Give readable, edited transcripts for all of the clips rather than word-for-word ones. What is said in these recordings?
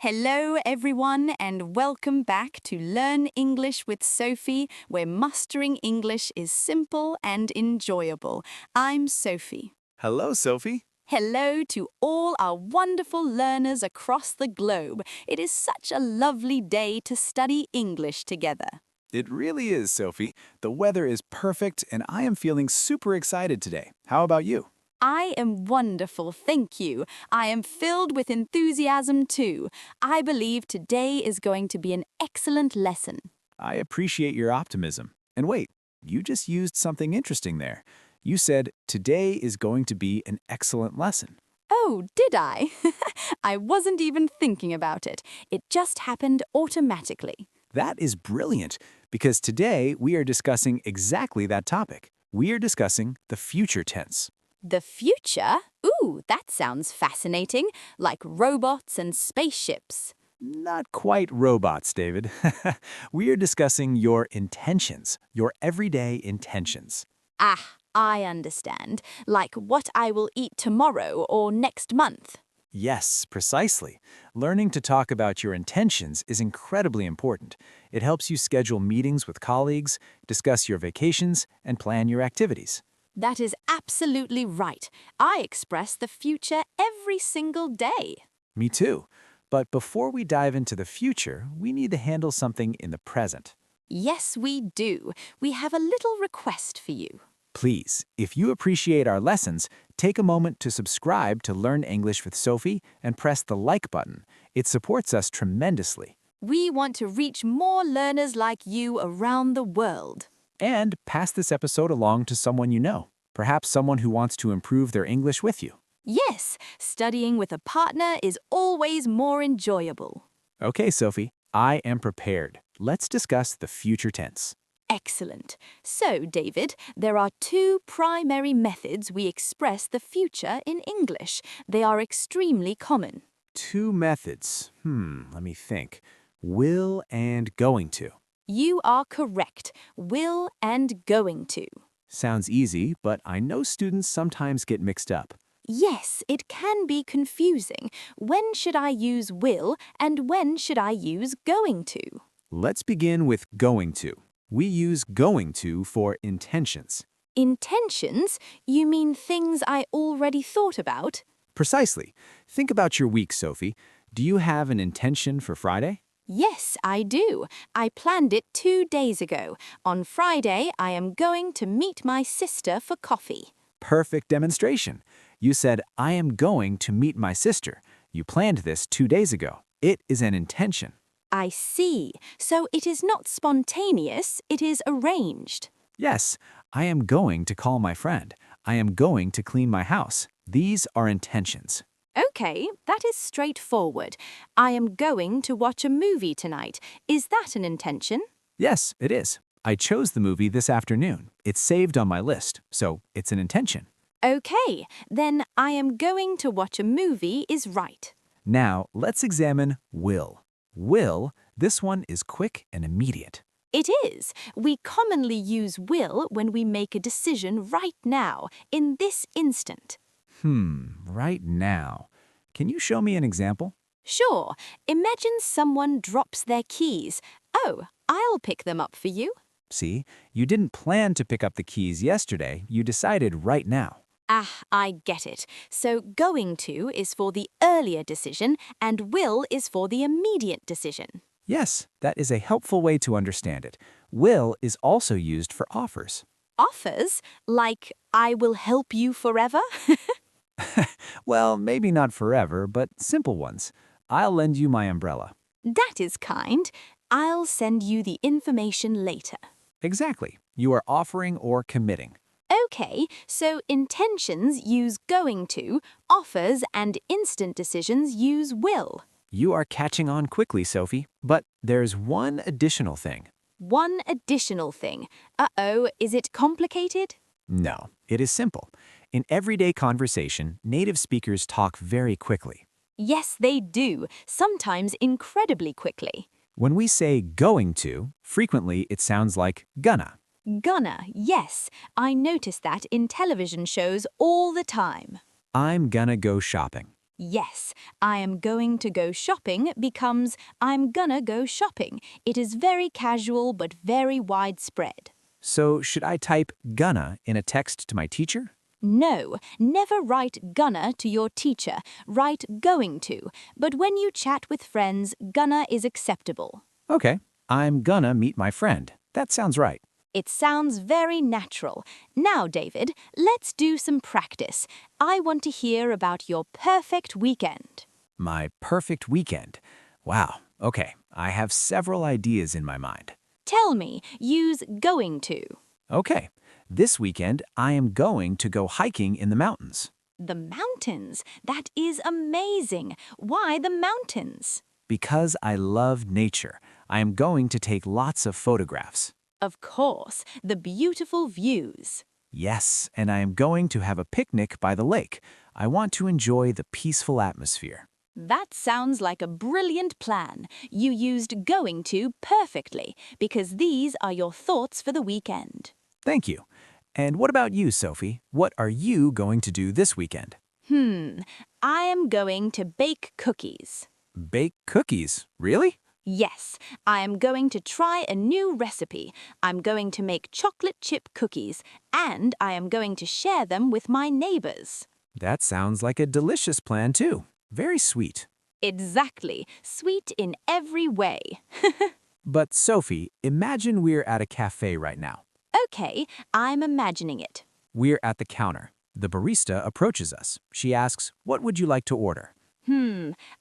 Hello, everyone, and welcome back to Learn English with Sophie, where mastering English is simple and enjoyable. I'm Sophie. Hello, Sophie. Hello to all our wonderful learners across the globe. It is such a lovely day to study English together. It really is, Sophie. The weather is perfect, and I am feeling super excited today. How about you? I am wonderful, thank you. I am filled with enthusiasm too. I believe today is going to be an excellent lesson. I appreciate your optimism. And wait, you just used something interesting there. You said, today is going to be an excellent lesson. Oh, did I? I wasn't even thinking about it. It just happened automatically. That is brilliant, because today we are discussing exactly that topic. We are discussing the future tense. The future? Ooh, that sounds fascinating, like robots and spaceships. Not quite robots, David. We are discussing your intentions, your everyday intentions. Ah, I understand. Like what I will eat tomorrow or next month. Yes, precisely. Learning to talk about your intentions is incredibly important. It helps you schedule meetings with colleagues, discuss your vacations, and plan your activities. That is absolutely right. I express the future every single day. Me too. But before we dive into the future, we need to handle something in the present. Yes, we do. We have a little request for you. Please, if you appreciate our lessons, take a moment to subscribe to Learn English with Sophie and press the like button. It supports us tremendously. We want to reach more learners like you around the world. And pass this episode along to someone you know, perhaps someone who wants to improve their English with you. Yes, studying with a partner is always more enjoyable. Okay, Sophie, I am prepared. Let's discuss the future tense. Excellent. So, David, there are two primary methods we express the future in English. They are extremely common. Two methods. Let me think. Will and going to. You are correct. Will and going to. Sounds easy, but I know students sometimes get mixed up. Yes, it can be confusing. When should I use will and when should I use going to? Let's begin with going to. We use going to for intentions. Intentions? You mean things I already thought about? Precisely. Think about your week, Sophie. Do you have an intention for Friday? Yes, I do. I planned it 2 days ago. On Friday, I am going to meet my sister for coffee. Perfect demonstration. You said, I am going to meet my sister. You planned this 2 days ago. It is an intention. I see. So it is not spontaneous, it is arranged. Yes, I am going to call my friend. I am going to clean my house. These are intentions. Okay, that is straightforward. I am going to watch a movie tonight. Is that an intention? Yes, it is. I chose the movie this afternoon. It's saved on my list, so it's an intention. Okay, then I am going to watch a movie is right. Now, let's examine will. Will, this one is quick and immediate. It is. We commonly use will when we make a decision right now, in this instant. Right now. Can you show me an example? Sure. Imagine someone drops their keys. Oh, I'll pick them up for you. See, you didn't plan to pick up the keys yesterday. You decided right now. Ah, I get it. So going to is for the earlier decision and will is for the immediate decision. Yes, that is a helpful way to understand it. Will is also used for offers. Offers? Like, I will help you forever? Well, maybe not forever, but simple ones. I'll lend you my umbrella. That is kind. I'll send you the information later. Exactly. You are offering or committing. Okay, so intentions use going to, offers and instant decisions use will. You are catching on quickly, Sophie, but there's one additional thing. One additional thing. Uh-oh, is it complicated? No, it is simple. In everyday conversation, native speakers talk very quickly. Yes, they do, sometimes incredibly quickly. When we say going to, frequently it sounds like gonna. Gonna, yes. I notice that in television shows all the time. I'm gonna go shopping. Yes, I am going to go shopping becomes I'm gonna go shopping. It is very casual but very widespread. So should I type gonna in a text to my teacher? No, never write gonna to your teacher. Write going to. But when you chat with friends, gonna is acceptable. Okay, I'm gonna meet my friend. That sounds right. It sounds very natural. Now, David, let's do some practice. I want to hear about your perfect weekend. My perfect weekend. Wow, okay, I have several ideas in my mind. Tell me, use going to. Okay, this weekend I am going to go hiking in the mountains. The mountains. That is amazing. Why the mountains? Because I love nature, I am going to take lots of photographs. Of course, the beautiful views. Yes, and I am going to have a picnic by the lake. I want to enjoy the peaceful atmosphere. That sounds like a brilliant plan. You used going to perfectly because these are your thoughts for the weekend. Thank you. And what about you, Sophie? What are you going to do this weekend? I am going to bake cookies. Bake cookies? Really? Yes, I am going to try a new recipe. I'm going to make chocolate chip cookies, and I am going to share them with my neighbors. That sounds like a delicious plan, too. Very sweet. Exactly, sweet in every way. But Sophie, imagine we're at a cafe right now. Okay, I'm imagining it. We're at the counter. The barista approaches us. She asks, "What would you like to order?"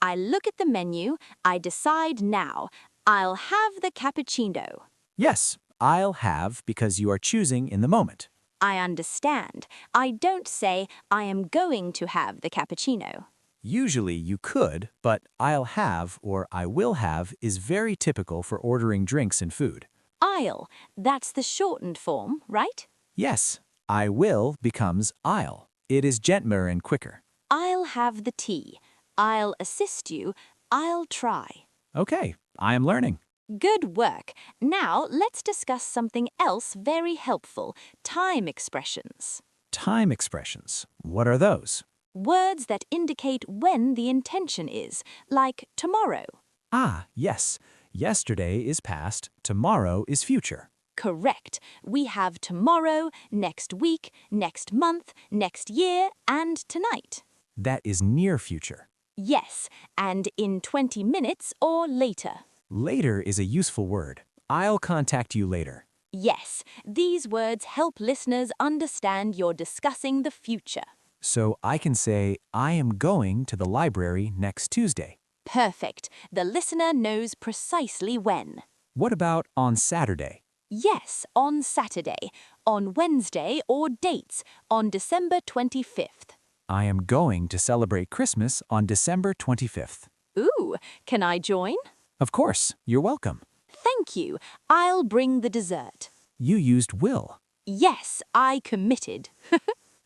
I look at the menu, I decide now. I'll have the cappuccino. Yes, I'll have because you are choosing in the moment. I understand. I don't say I am going to have the cappuccino. Usually you could, but I'll have or I will have is very typical for ordering drinks and food. I'll. That's the shortened form, right? Yes, I will becomes I'll. It is gentler and quicker. I'll have the tea. I'll assist you. I'll try. Okay, I am learning. Good work. Now let's discuss something else very helpful, time expressions. Time expressions. What are those? Words that indicate when the intention is, like tomorrow. Ah, yes. Yesterday is past, tomorrow is future. Correct. We have tomorrow, next week, next month, next year, and tonight. That is near future. Yes, and in 20 minutes or later. Later is a useful word. I'll contact you later. Yes, these words help listeners understand you're discussing the future. So I can say, I am going to the library next Tuesday. Perfect. The listener knows precisely when. What about on Saturday? Yes, on Saturday, on Wednesday or dates, on December 25th. I am going to celebrate Christmas on December 25th. Ooh, can I join? Of course, you're welcome. Thank you. I'll bring the dessert. You used will. Yes, I committed.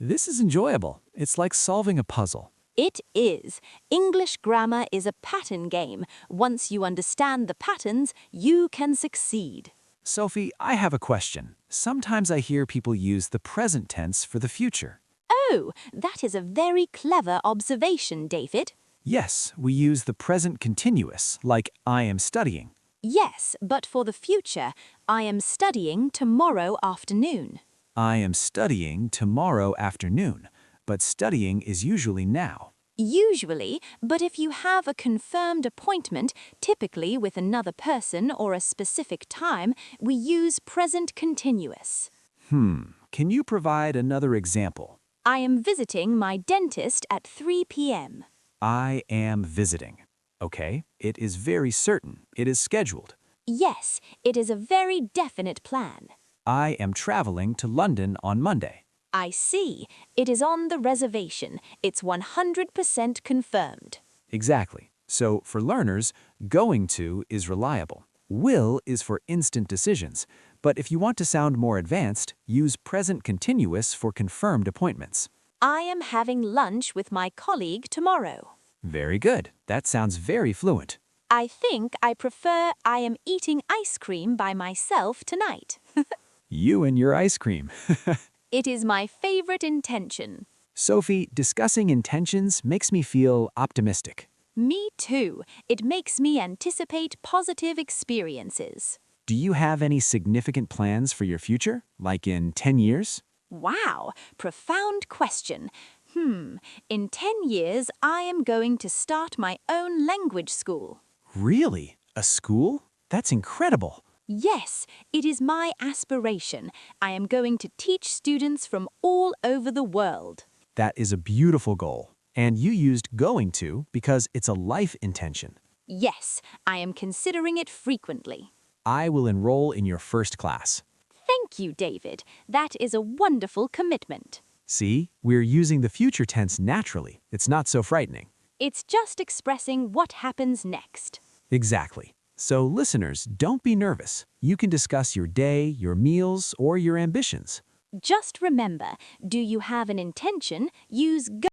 This is enjoyable. It's like solving a puzzle. It is. English grammar is a pattern game. Once you understand the patterns, you can succeed. Sophie, I have a question. Sometimes I hear people use the present tense for the future. Oh, that is a very clever observation, David. Yes, we use the present continuous, like I am studying. Yes, but for the future, I am studying tomorrow afternoon. I am studying tomorrow afternoon, but studying is usually now. Usually, but if you have a confirmed appointment, typically with another person or a specific time, we use present continuous. Can you provide another example? I am visiting my dentist at 3 p.m. I am visiting. Okay, it is very certain. It is scheduled. Yes, it is a very definite plan. I am traveling to London on Monday. I see. It is on the reservation. It's 100% confirmed. Exactly. So for learners, going to is reliable. Will is for instant decisions. But if you want to sound more advanced, use present continuous for confirmed appointments. I am having lunch with my colleague tomorrow. Very good. That sounds very fluent. I think I prefer I am eating ice cream by myself tonight. You and your ice cream. It is my favorite intention. Sophie, discussing intentions makes me feel optimistic. Me too. It makes me anticipate positive experiences. Do you have any significant plans for your future, like in 10 years? Wow, profound question. In 10 years, I am going to start my own language school. Really? A school? That's incredible. Yes, it is my aspiration. I am going to teach students from all over the world. That is a beautiful goal. And you used going to because it's a life intention. Yes, I am considering it frequently. I will enroll in your first class. Thank you, David. That is a wonderful commitment. See, we're using the future tense naturally. It's not so frightening. It's just expressing what happens next. Exactly. So listeners, don't be nervous. You can discuss your day, your meals, or your ambitions. Just remember, do you have an intention? Use go.